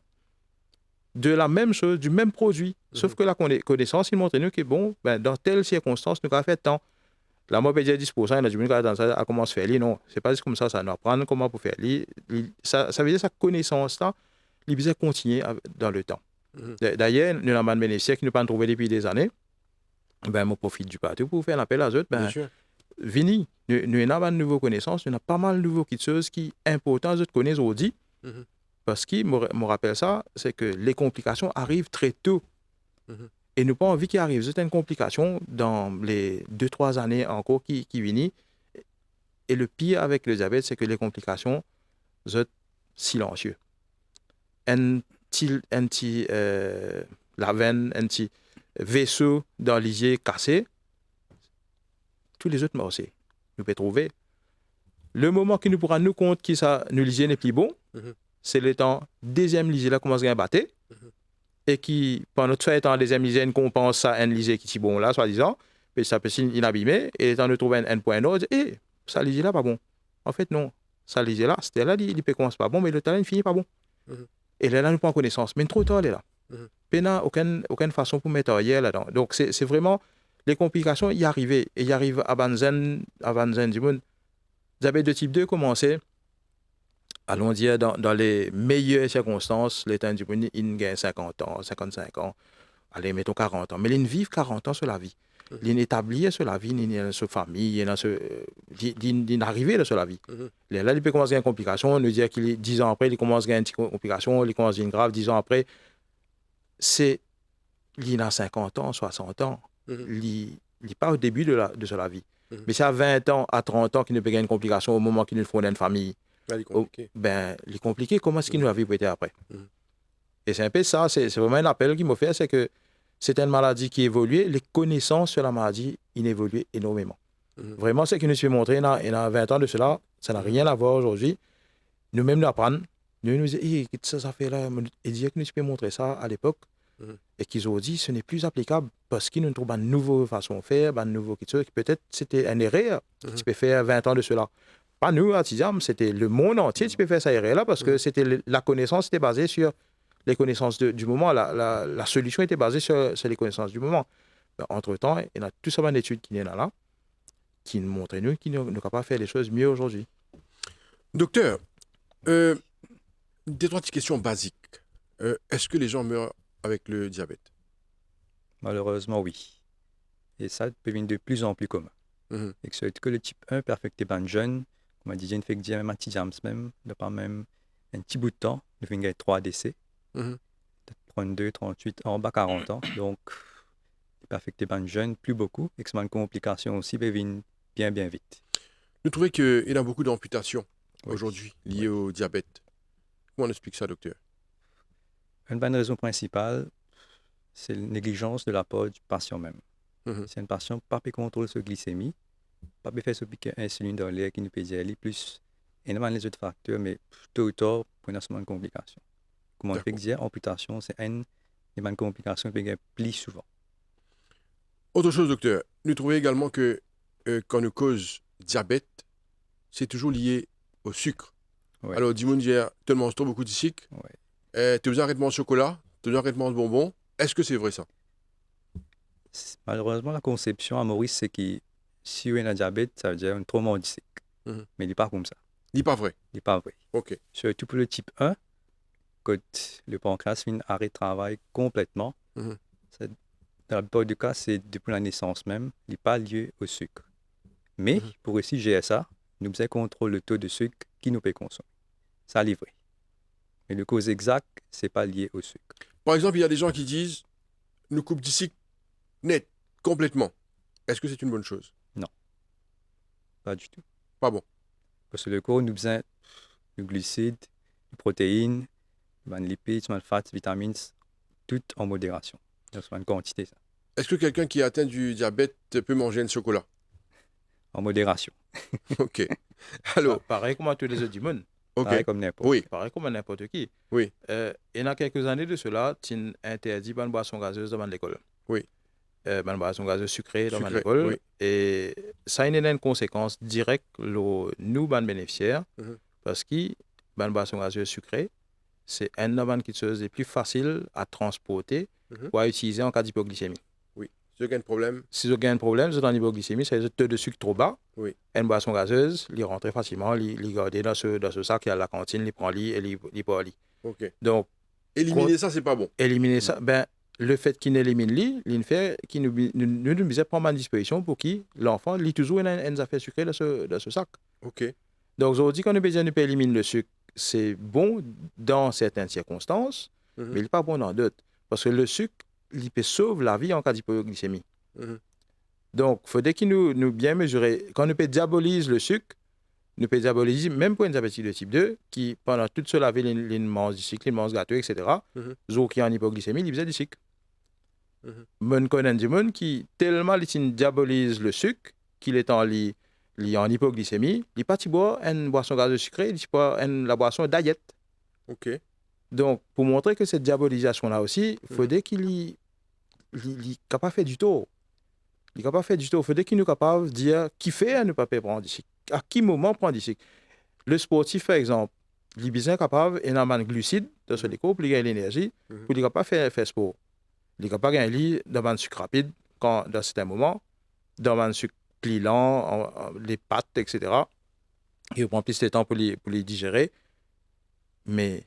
De la même chose, du même produit, sauf que la connaissance, il montre nous que bon, ben, dans telle circonstance, nous avons fait tant. La moi, peut dire 10%, il a du monde dans ça, à comment se faire, non, c'est pas juste comme ça nous apprendre comment pour faire. Ça veut dire que sa connaissance-là, il besoin continuer dans le temps. D'ailleurs, nous avons un bénéficiaire qui nous pas trouvé depuis des années. Ben, je profite du partout pour faire un appel à eux. Ben, Vini, nous avons de nouvelles connaissances, nous avons pas mal de nouvelles choses qui sont importantes, nous connaissons aujourd'hui. Parce que, me rappelle ça, c'est que les complications arrivent très tôt. Et nous n'avons pas envie qu'il arrive certaines complications dans les 2-3 années encore qui viennent. Et le pire avec le diabète, c'est que les complications sont silencieuses. Un petit la veine, un petit vaisseau dans l'isier cassé, tous les autres morceaux, nous pouvons trouver. Le moment que nous pourrons nous compte que ça, nous lisier n'est plus bon, c'est le temps deuxième lisier là commence à battre et qui pendant tout ça temps deuxième lisier on compense ça un lisier qui est bon là soi-disant puis ça peut inabîmé et temps de trouver un point autre et ça lisier là pas bon. En fait non, ça lisier là c'était là il peut commencer pas bon mais le talent finit pas bon. Et là nous prend connaissance mais trop tard là. Puis n'a aucune façon pour mettre ailleurs là-dedans. Donc c'est vraiment les complications y arriver et y arrive à Banzen du monde. Diabète de type 2 commençait allons dire, dans les meilleures circonstances, les temps du monde, ils gagnent 50 ans, 55 ans, allez, mettons 40 ans. Mais ils vivent 40 ans sur la vie. Ils établissent sur la vie, ils sont sur famille, ils arrivent sur la vie. Là, ils peuvent commencer à avoir une complication, nous dire qu'il 10 ans après, ils commencent à avoir une complication, ils commencent à avoir une grave, 10 ans après. Il a 50 ans, 60 ans. Il n'est pas au début de la vie. Mais c'est à 20 ans, à 30 ans qu'il ne peut gagner une complication au moment qu'il nous font une famille. Il est compliqué, comment est-ce qu'il nous a vécu après? Et c'est un peu ça, c'est vraiment un appel qu'il m'a fait, c'est que c'est une maladie qui évolue, les connaissances sur la maladie il évolue énormément. Mhm. Vraiment, ce qui nous fait montrer, il y a 20 ans de cela, ça n'a rien à voir aujourd'hui. Nous-mêmes, nous apprenons. Nous disons, qu'est-ce que ça fait là? Ils disaient que nous pouvons montrer ça à l'époque. Mhm. Et qu'ils ont dit, ce n'est plus applicable parce qu'ils nous trouvent une nouvelle façon de faire, une nouvelle chose. Peut-être c'était une erreur que tu peux faire 20 ans de cela. Pas nous, à Tizam, c'était le monde entier qui peut faire cette erreur-là parce que c'était la connaissance était basée sur les connaissances du moment. La solution était basée sur les connaissances du moment. Ben, entre-temps, il y a tout ça d'études qui est là, qui nous montrent nous qui nous sommes capables de faire les choses mieux aujourd'hui. Docteur, des 3 petites questions basiques. Est-ce que les gens meurent avec le diabète? Malheureusement, oui. Et ça devient de plus en plus commun. Mhm. Et que ce que le type 1 peut affecter les jeunes, comme on dit, il fait que même un petit jams même, de pas même un petit bout de temps, il fait gagner 3 décès, Mhm. 32, 38, en bas 40 ans. Donc, il peut affecter les jeunes plus beaucoup, et que c'est une complication aussi, peut venir bien, bien vite. Vous trouvez qu'il y a beaucoup d'amputations Oui. aujourd'hui liées au diabète? Comment on explique ça, docteur? Une bonne raison principale, c'est la négligence de la part du patient même. Mhm. Si un patient n'a pas pu contrôler sa glycémie, pas pu faire ce piquet insuline dans l'air qui nous peut dire, plus énormément les autres facteurs, mais tôt ou tard, pour une complication. Comment on peut dire, amputation, c'est une des complications qui peut plus souvent. Autre chose, docteur, nous trouvons également que quand nous cause diabète, c'est toujours lié au sucre. Ouais. Alors, dis-moi, tu manges trop beaucoup de sucre, Ouais. tu as besoin d'arrêtement de chocolat, tu as besoin d'arrêtement de bonbons. Est-ce que c'est vrai ça? Malheureusement, la conception à Maurice, c'est que si on a un diabète, ça veut dire un trop de sucre. Mhm. Mais il n'est pas comme ça. Il n'est pas vrai. Il n'est pas vrai. Ok. Surtout pour le type 1, quand le pancréas arrête de travail complètement, Mhm. dans la plupart du cas, c'est depuis la naissance même, il n'est pas lié au sucre. Mais pour aussi gérer ça, nous devons contrôler le taux de sucre qui nous peut consommer. Ça, c'est vrai. Mais le cause exact, ce n'est pas lié au sucre. Par exemple, il y a des gens qui disent nous coupe du sucre net, complètement. Est-ce que c'est une bonne chose? Pas du tout. Pas bon. Parce que le corps, nous besoin de glucides, de protéines, de lipides, de fats, de vitamines, tout en modération. Donc, c'est une quantité, ça. Est-ce que quelqu'un qui est atteint du diabète peut manger un chocolat? En modération. Ok. Alors, Pareil comme à tous les autres du monde. ok. Pareil comme n'importe. Oui, Pareil comme à n'importe qui. oui. Il y a quelques années de cela, tu interdis une boisson gazeuse dans l'école. Oui. Une boisson gazeuse sucrée dans Sucrée, l'école. oui. Et ça a une conséquence directe, nous, les bénéficiaires, Mhm. parce que une boisson gazeuse sucrée, c'est une des choses les plus faciles à transporter Mhm. ou à utiliser en cas d'hypoglycémie. Oui. Si vous avez un problème, Si vous avez un problème, vous êtes en hypoglycémie, c'est le taux de sucre trop bas. Oui. Une boisson gazeuse, il rentre très facilement, il garde dans ce sac, il y a la cantine, il prend et il peut aller. ok. Donc, Éliminer ça, c'est pas bon. éliminer ça, ben, le fait qu'il élimine il fait qu'il nous devons prendre à disposition pour qu'il l'enfant lit toujours une affaire sucrée dans ce sac. Ok. Donc, aujourd'hui, quand nous peut éliminer le sucre, c'est bon dans certaines circonstances, Mhm. mais il n'est pas bon dans d'autres. Parce que le sucre, il peut sauver la vie en cas d'hypoglycémie. Mhm. Donc, il faudrait qu'il nous bien mesurer. Quand nous peut diaboliser le sucre, nous peut diaboliser, même pour un diabétique de type 2, qui pendant toute sa vie, il mange du sucre, il mange gâteau, etc. Mhm. Zo qui est en hypoglycémie, il faisait du sucre. Mhm. Mon connaît du monde qui tellement il diabolise le sucre qu'il est en hypoglycémie, il pas boire une boisson gazeuse sucrée, il boit la boisson diète. Ok. Donc, pour montrer que cette diabolisation-là aussi, il faudrait qu'il est capable de faire du tort. Il est capable de faire du tort. Il faudrait qu'il nous capable de dire qui fait à ne pas prendre du sucre. À quel moment prendre du sucre. Le sportif, par exemple, il est bien capable d'énormément de glucides dans ce corps pour gagner l'énergie, pour il capable de faire sport. Il est capable de gagner dans le sucre rapide dans certains moments, dans le sucre plus lent, les pâtes, etc. Il prend plus de temps pour les digérer. Mais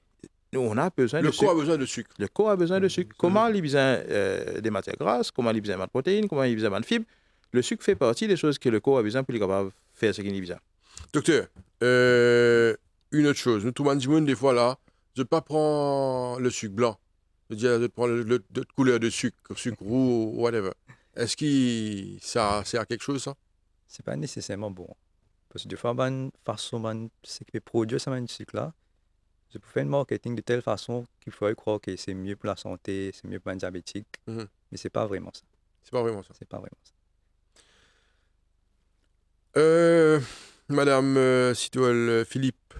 nous, on a besoin de Le sucre. corps a besoin de sucre. Le corps a besoin de sucre. Comment il a besoin des matières grasses, comment il a besoin de protéines, comment il a besoin de fibres. Le sucre fait partie des choses que le corps a besoin pour être capable de faire ce qu'il a besoin. Docteur, une autre chose. Nous, tout le monde dit, des fois, là, je ne pas prendre le sucre blanc. Je dis, je prends d'autres couleurs de sucre roux, whatever. Est-ce que ça sert à quelque chose, ça? C'est pas nécessairement bon. Parce que des fois, une façon, c'est que produire ça, un sucre-là, je peux faire un marketing de telle façon qu'il faudrait croire que c'est mieux pour la santé, c'est mieux pour un diabétique. Mhm. Mais c'est pas vraiment ça. C'est pas vraiment ça. C'est pas vraiment ça. Euh, Madame Citoyenne Philippe,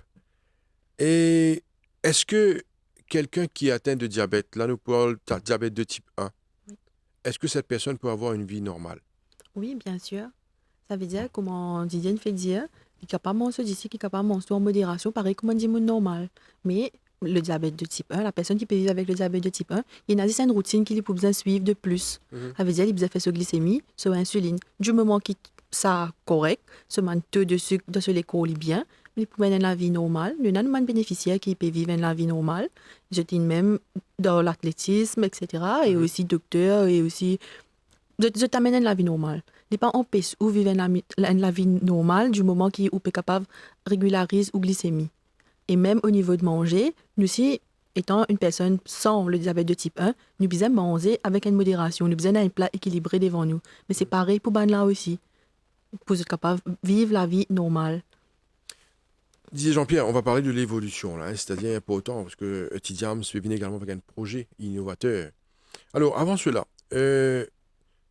et est-ce que quelqu'un qui est atteint de diabète, là nous parlons de diabète de type 1, Oui. est-ce que cette personne peut avoir une vie normale? Oui, bien sûr. Ça veut dire, comment Didier fait dire, il est capable de manger d'ici, il est capable de manger en modération, pareil comme on dit monde normal. Mais le diabète de type 1, la personne qui peut vivre avec le diabète de type 1, il y a une routine qu'il peut besoin suivre de plus. Mhm. Ça veut dire, il a besoin faire sa glycémie, sa insuline. Du moment qu'il ça correct, ce manque de sucre dans ce l'école est bien, mais il peut mener la vie normale. Il y a un bénéficiaire qui peut vivre la vie normale. J'étais même dans l'athlétisme, etc. Et Mhm. aussi docteur, et aussi je t'amène la vie normale. Il n'est pas empêché ou vivre la vie normale du moment qu'il est capable de régulariser ou glycémie. Et même au niveau de manger, nous aussi, étant une personne sans le diabète de type 1, nous devons manger avec une modération. Nous devons un plat équilibré devant nous. Mais c'est pareil pour ben là aussi. Pour être capable de vivre la vie normale. Didier Jean-Pierre, on va parler de l'évolution, là, hein, c'est-à-dire important, parce que Tidiam se vient également avec un projet innovateur. Alors, avant cela,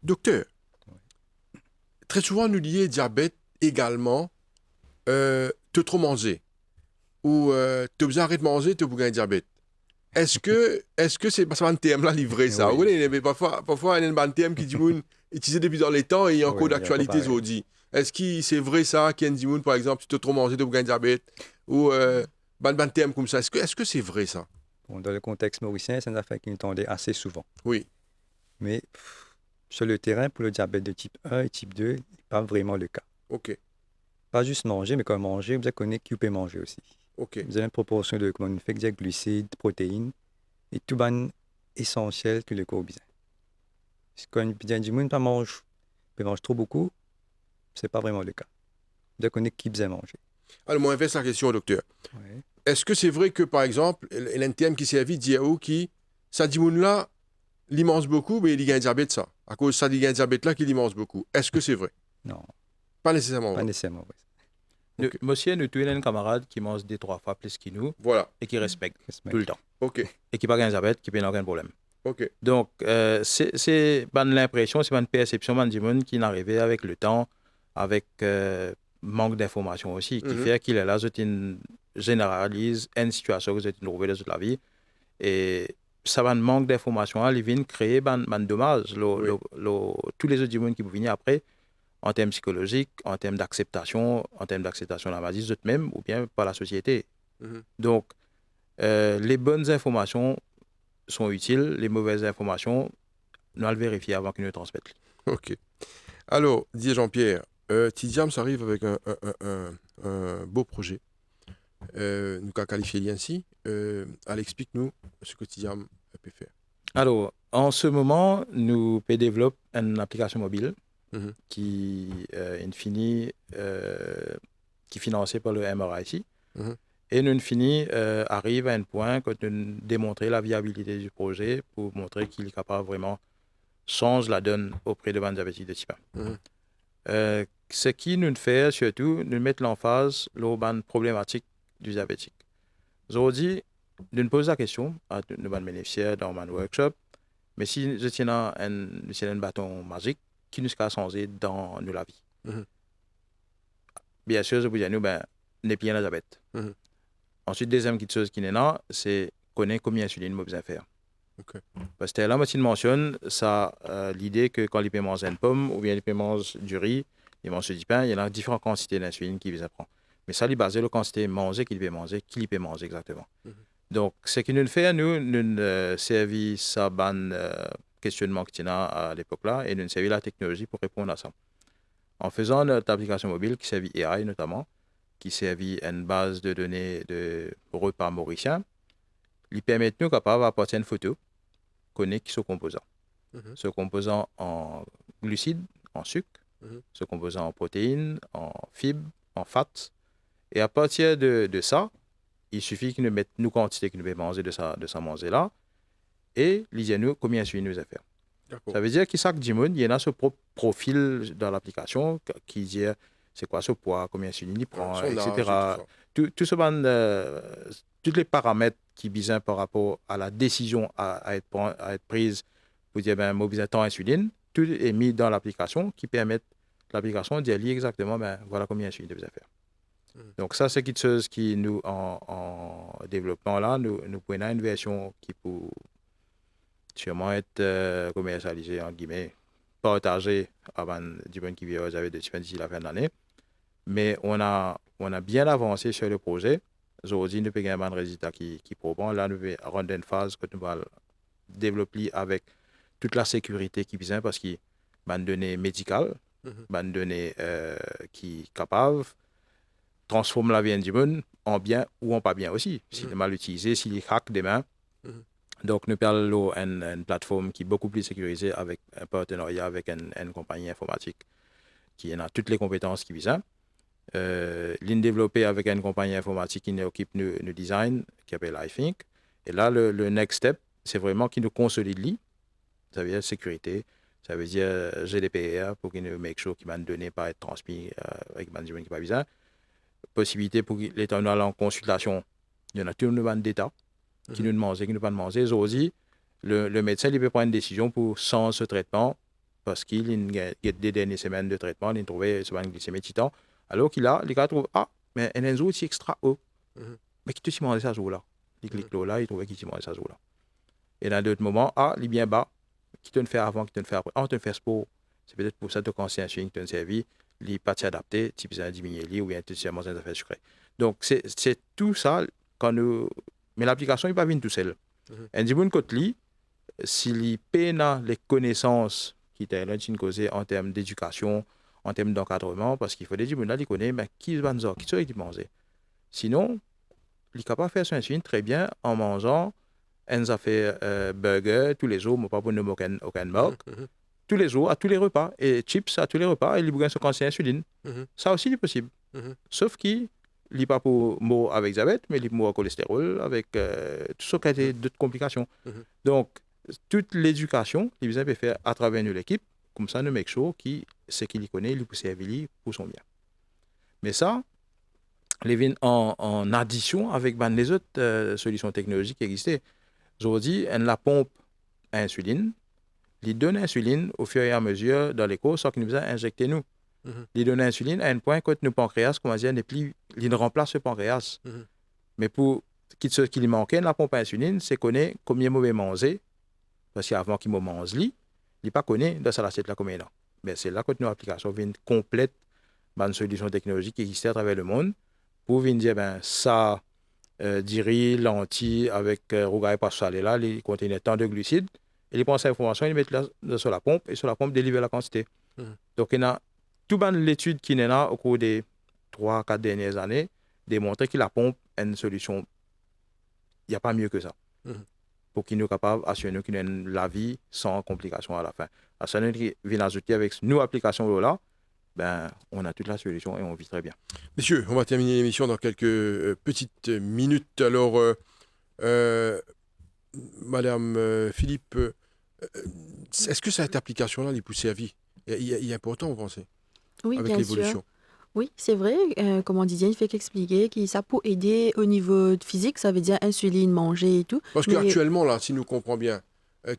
docteur, très souvent nous lions diabète également, te trop manger, ou te besoin arrêter de manger, te pour gagner diabète. Est-ce que c'est pas un thème là livré ça? Oui. Oui, mais parfois il y a un thème qui dit utilisé depuis dans les temps et il y a encore Oui, il y a pas d'actualité pareil. aujourd'hui. Est-ce que c'est vrai ça, qu'il y a un dit par exemple, tu te trop manger, tu gagner diabète? Ou ban thème comme ça. Est-ce que c'est vrai ça? Bon, dans le contexte mauricien, c'est une affaire qui nous tendait assez souvent. Oui. Mais sur le terrain, pour le diabète de type 1 et type 2, ce n'est pas vraiment le cas. Ok. Pas juste manger, mais quand manger, vous avez qui peut manger aussi. Ok. Vous avez une proportion de comment on fait dire glucides, protéines et tout ban essentiel que le corps a besoin. Quand on dit que pas mange, peut manger trop beaucoup, c'est pas vraiment le cas. Vous avez qui besoin manger. Alors, moi, inverse la question au docteur. Ouais. Est-ce que c'est vrai que, par exemple, l'NTM qui servi dit à qui, ça dit là, il mange beaucoup, mais il gagne diabète ça. À cause de ça, il gagne diabète là, qu'il mange beaucoup. Est-ce que c'est vrai? Non, Pas nécessairement pas vrai. nécessairement. Ouais. Ok. Monsieur, nous tous un camarade qui mange des 3 fois plus que nous Voilà. et qui respecte Respect. tout le temps. Ok. Et qui n'a pas de diabète, qui n'a aucun problème. Ok. Donc, c'est l'impression, c'est une perception du monde qui n'arrivait avec le temps, avec manque d'informations aussi, qui Mhm. fait qu'il est là, généralise une situation que vous êtes trouvée dans toute la vie. Et ça va un manque d'informations, il vient créer un dommage. Oui. Tous les autres monde qui vont venir après, en termes psychologiques, en termes d'acceptation de la maladie eux-mêmes ou bien par la société. Mhm. Donc, les bonnes informations sont utiles, les mauvaises informations, nous allons le vérifier avant qu'ils nous transmettent. Ok. Alors, Didier Jean-Pierre, Tidiam arrive avec un beau projet. Nous avons qualifié ainsi. Allez, explique-nous ce que Tidiam peut faire. Alors, en ce moment, nous développons une application mobile Mhm. qui, qui est financée par le MRIC. Mhm. Et nous arrive à un point que nous démontrer la viabilité du projet pour montrer qu'il est capable vraiment changer la donne auprès de bandes diabétiques de type 1. Mhm. Ce qui nous fait surtout, nous mettre l'emphase sur la problématique du diabétique. Aujourd'hui, nous posons la question à nos bénéficiaires dans mon workshop, mais si je tiens un bâton magique qui nous a changé dans la vie. Mhm. Bien sûr, je vous dis, nous, n'est plus un diabète. Mhm. Ensuite, deuxième chose qui est là, c'est connaître combien d'insuline nous besoin faire. Ok. Parce que là, moi, tu mentionnes ça, l'idée que quand il peut manger une pomme ou bien il peut manger du riz, il mange du pain, il y a différentes quantités d'insuline qu'il va prendre. Mais ça, il est basé sur la quantité manger qu'il peut manger exactement. Mhm. Donc, ce qui nous fait, nous servi ça, questionnement que tu as à l'époque-là, et nous servi la technologie pour répondre à ça. En faisant notre application mobile qui servit AI notamment, qui servit une base de données de repas mauriciens, il permet nous capable à partir d'une photo connaître ce composant. Mhm. Ce composant en glucides, en sucre, Mhm. ce composant en protéines, en fibres, en fats. Et à partir de ça, il suffit qu'il nous mette nous quantité qu'il nous manger de ça manger-là et nous combien d'insuline nous a fait. D'accord. Ça veut dire que chaque dimanche, il y en a ce propre profil dans l'application qui dit c'est quoi ce poids, combien d'insuline il prend, Son âge et tout etc. ça. Tout ce tous les paramètres qui visent par rapport à la décision à être prise pour dire moi besoin tant d'insuline, tout est mis dans l'application qui permet l'application dit exactement, ben, voilà combien d'insuline tu besoin faire. Donc ça, c'est quelque chose qui, nous, en développement là, nous prenons une version qui peut sûrement être commercialisée, en guillemets, partagée avant du bon qui vient avec des d'ici la fin de l'année. Mais on a bien avancé sur le projet. Aujourd'hui, nous avons un résultat qui probant. Là, nous allons rendre une phase que nous allons développer avec toute la sécurité qui vient parce qu'il y a des données médicales, des données qui sont capables transformer la vie du monde en bien ou en pas bien aussi. S'il est mal utilisé, s'il est hack demain. Donc, nous parlons d'une plateforme qui est beaucoup plus sécurisée avec un partenariat avec une compagnie informatique qui a toutes les compétences qui visent. L'une développée avec une compagnie informatique qui nous occupe le design, qui s'appelle iThink. Et là, le next step, c'est vraiment qu'il nous consolide lui. Ça veut dire sécurité, ça veut dire GDPR pour qu'il nous make sure qu'il va nous donner pas être transmis avec un management qui n'est pas bizarre. Possibilité pour l'État nous aller en consultation. Il y en a tout le monde d'État qui nous demande, qui nous pas demander. Aujourd'hui, le médecin il peut prendre une décision pour sans ce traitement parce qu'il y a des dernières semaines de traitement, il a trouvé ce glycémie titan. Alors qu'il a, les gars trouvent, mais un enzo c'est extra haut. Mais qui te s'y ça jour-là. Il clique là, il trouvait qu'il s'y ça jour-là. Et dans d'autres moments, il est bien bas. Qui te fait avant, qui te fait après. On te fait sport. C'est peut-être pour ça que quand c'est un suivi qui te servi, il n'est pas adapté, type ça diminuer ou bien tu sais manger des affaires sucrées. Donc c'est tout ça quand nous. Mais l'application n'est pas venue tout seul. Un petit côté, s'il peine les connaissances qui t'ont causé en termes d'éducation, en termes d'encadrement, parce qu'il faut des gens qui connaissent, mais qui va nous qui sont qui manger. Sinon, il est capable de faire son insuline très bien en mangeant un affaire burger tous les jours, mais pas pour ne aucun marque, tous les jours, à tous les repas, et chips à tous les repas, et il bouge son cancer insuline. Ça aussi, c'est possible. Sauf qu'il n'est pas pour mort avec diabète, mais il est mort au cholestérol, avec tout ce qui a des d'autres complications. Donc, toute l'éducation, il peut faire à travers l'équipe, comme ça, nous make sure qui ce qu'il connaît, il peut servir pour son bien. Mais ça, les vins en addition avec les autres solutions technologiques qui existaient. Aujourd'hui, la pompe à insuline, il donne l'insuline au fur et à mesure dans les cours, sans qu'il nous a injecté nous. Il donne l'insuline à un point que nos pancréas, comment dire, il remplace le pancréas. Mais pour ce qui lui manquait, la pompe à insuline, c'est connaître combien mauvais manger, parce qu'avant qu'il me mange, il n'est pas connu dans sa assiette là combien là. Mais c'est là que nos applications viennent complète une solution technologique qui existe à travers le monde pour venir dire ça diri, lentilles avec rougail pas salé là, il contient tant de glucides et ils prennent cette information, ils mettent là sur la pompe et sur la pompe délivre la quantité. Donc il y a tout l'étude qui est là au cours des 3-4 dernières années démontré que la pompe est une solution. Il n'y a pas mieux que ça. Pour qu'il nous capable d'assurer qu'il ait la vie sans complications à la fin. À ce moment qui vient ajouter avec nos applications là, on a toute la solution et on vit très bien. Messieurs, on va terminer l'émission dans quelques petites minutes. Alors, Madame Philippe, est-ce que cette application-là, les poussée à vie, il est important, vous pensez, Oui, avec bien l'évolution? sûr. Oui, c'est vrai, comme Didier il fait qu'expliquer que ça peut aider au niveau physique, ça veut dire insuline, manger et tout. Parce qu'actuellement, là, si nous comprenons bien,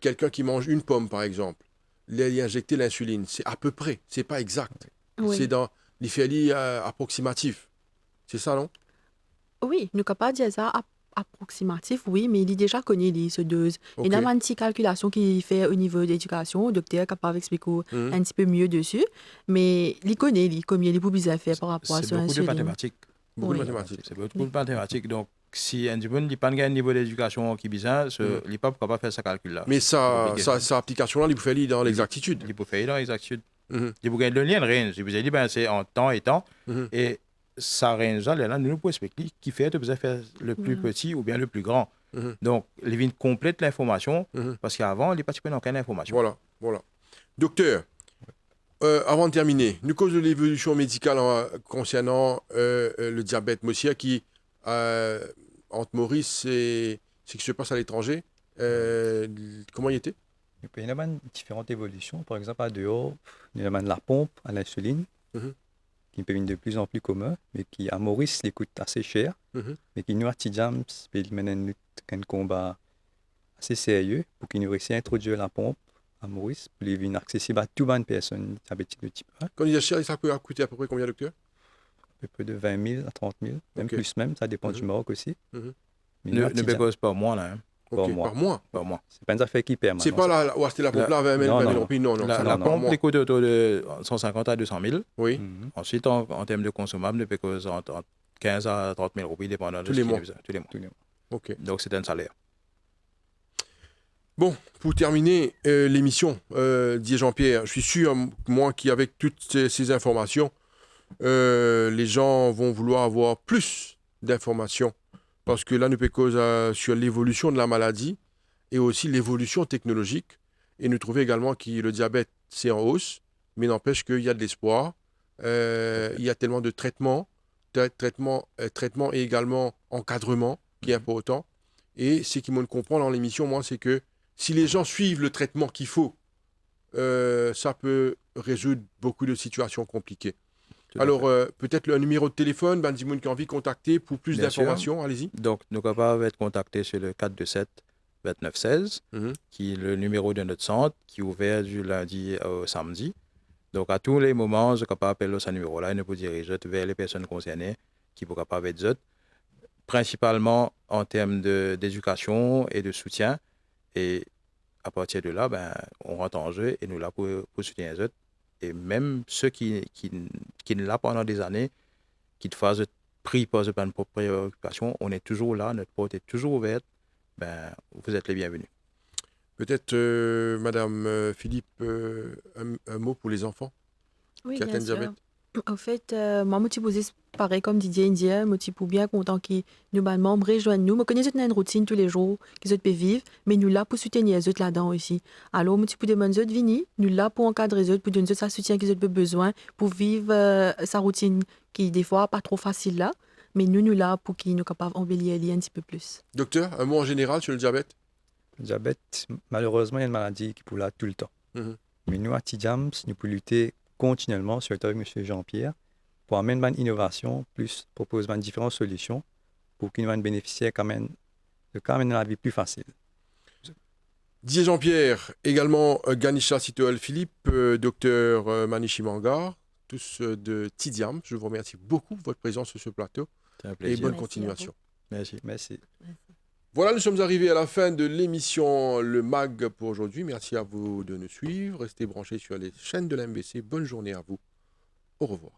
quelqu'un qui mange une pomme, par exemple, il a injecté l'insuline, c'est à peu près, c'est pas exact. Oui. C'est dans l'IFLI approximatif. C'est ça, non? Oui, nous ne pouvons pas dire ça approximatif, oui, mais il est déjà connu, ce dose. Okay. Il y a une petite calculation qu'il fait au niveau d'éducation, le docteur est capable d'expliquer un petit peu mieux dessus, mais il connaît combien il peut bien faire par rapport à ce insuline. C'est beaucoup de mathématiques. Beaucoup de mathématiques. C'est beaucoup de mathématiques. Donc, si un monde n'a pas un niveau d'éducation qui est bizarre, il n'est pas capable de faire ce calcul-là. Mais sa application-là, il peut faire dans l'exactitude. Il peut faire dans l'exactitude. Il peut gagner le lien de range. Il vous a dit, c'est en temps et temps. Et ça range là, nous pouvons expliquer qui fait de faire le plus petit ou bien le plus grand. Donc, les vignes complètent l'information parce qu'avant, il n'est pas dans aucune information. Voilà. Docteur, avant de terminer, nous cause de l'évolution médicale concernant le diabète Mossier qui, entre Maurice et ce qui se passe à l'étranger, comment il était? Il y a différentes évolutions. Par exemple, à dehors, il y a la pompe à l'insuline, qui peut être de plus en plus commun, mais qui à Maurice les coûte assez cher, mais qui nous à Tidjams, il mène un combat assez sérieux pour qu'il nous réussisse à introduire la pompe à Maurice, pour les venir accessible à toutes les personnes diabétiques de type 1, Quand il y a cher, ça peut coûter à peu près combien, docteur? à peu près de 20 000 à 30 000, même Ok. plus même, ça dépend du Maroc aussi. Mhm. Mais Ne nous, à ne Tidjane, pépose pas moi, là. Hein. Ok, mois. par mois. Pas moi. c'est pas une affaire qui perd C'est maintenant, pas ça. la c'était la pompe là, 20 000, Non, 20 000 non. roupies, non, La, ça, la non, par pompe, mois. les coûte autour de 150 à 200 000. Oui, Mhm. Ensuite, en termes de consommables, ne pépose entre 15 à 30 000 roupies, dépendant de Tous ce les qu'il mois. a besoin. Tous les mois. Tous les mois. ok. Donc, c'est un salaire. Bon, pour terminer l'émission, dit Jean-Pierre, je suis sûr, moi, qu'avec toutes ces informations, les gens vont vouloir avoir plus d'informations. Parce que là, nous cause sur l'évolution de la maladie et aussi l'évolution technologique. Et nous trouvons également que le diabète, c'est en hausse, mais n'empêche qu'il y a de l'espoir. Il y a tellement de traitements et également encadrement qui est important. Et ce qui me comprend dans l'émission, moi, c'est que si les gens suivent le traitement qu'il faut, ça peut résoudre beaucoup de situations compliquées. Tout à Alors, fait. peut-être le numéro de téléphone, ben, dis-moi qui a envie de contacter pour plus Bien sûr. d'informations, allez-y. Donc, nous sommes capables d'être contactés sur le 427 29 16, Mhm. qui est le numéro de notre centre, qui est ouvert du lundi au samedi. Donc, à tous les moments, nous sommes capables d'appeler ce numéro-là et nous pouvons diriger vers les personnes concernées qui sont capables d'être principalement en termes d'éducation et de soutien. Et à partir de là, ben, on rentre en jeu et nous là pour soutenir les autres. Et même ceux qui ne l'ont pas pendant des années, qui te fassent pris par une préoccupation, on est toujours là, notre porte est toujours ouverte. Ben, vous êtes les bienvenus. Peut-être, Madame Philippe, un mot pour les enfants Oui, qui bien atteignent sûr. diabète. En fait, moi, je suis posé pareil comme Didier Indien. Je suis bien content qu'ils nous membres rejoignent nous. Je connais une routine tous les jours qu'ils peuvent vivre, mais nous là pour soutenir les autres là-dedans aussi. Alors, je suis pour demander aux autres venir, nous là pour encadrer les autres, pour donner ça soutien qu'ils ont besoin pour vivre sa routine qui des fois pas trop facile là, mais nous là pour qu'ils nous capables d'embellir un petit peu plus. Docteur, un mot en général sur le diabète. Le diabète, malheureusement, il y a une maladie qui est là tout le temps. Mhm. Mais nous, à Tidjane, nous pouvons lutter continuellement, surtout avec M. Jean-Pierre, pour amener une innovation, plus proposer différentes solutions pour qu'ils nous bénéficient quand même de la vie plus facile. Didier Jean-Pierre, également Ganisha Sitoel Philippe, docteur Manishi Mangar, tous de Tidiam. Je vous remercie beaucoup de votre présence sur ce plateau C'est un et plaisir. bonne Merci à continuation. Merci. Merci. Voilà, nous sommes arrivés à la fin de l'émission Le MAG pour aujourd'hui. Merci à vous de nous suivre. Restez branchés sur les chaînes de l'MBC. Bonne journée à vous. Au revoir.